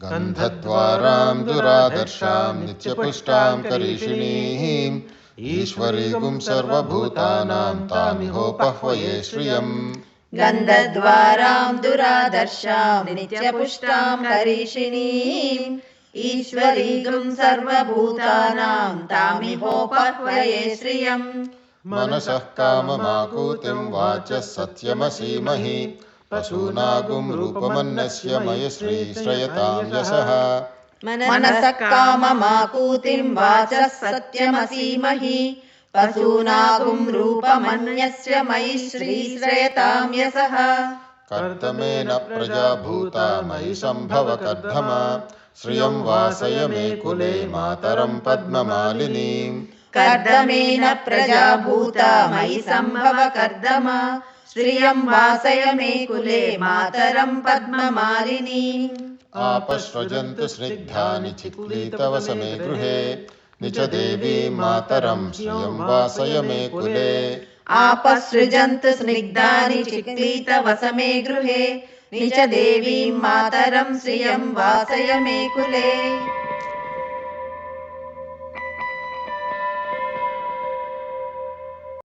गन्धद्वारां दुरादर्शां नित्यपुष्टां करीषिणीं ईश्वरीगुं सर्वभूतानां तामिहोपह्वये श्रियम् गन्धद्वारां दुरादर्शां नित्यपुष्टां करीषिणीं ईश्वरीगुं सर्वभूतानां तामिहोपह्वये श्रियम् मनसः काममाकूतिं वाचः सत्यमसीमहि पशूनागुं रूपमन्यस्य मयि श्रीश्रयतां यशः मनसः काममाकूतिं वाचः सत्यमसीमहि पशूनागुं रूपमन्यस्य मयि श्रीश्रयतां यशः कर्दमेन प्रजा भूता मयि सम्भव कर्दमा श्रियं वासय मे कुले मातरं पद्ममालिनीम् कर्दमेन प्रजा भूता मयि सम्भव कर्दमा श्रियं वासय मे कुले मातरं पद्ममालिनीम् आपसृजन्तु स्निग्धानि चिक्लीतवसमे गृहे निच देवीं मातरं श्रियं वासय मे कुले आपसृजन्तु स्निग्धानि चिक्लीतवसमे गृहे निच देवीं मातरं श्रियं वासय मे कुले।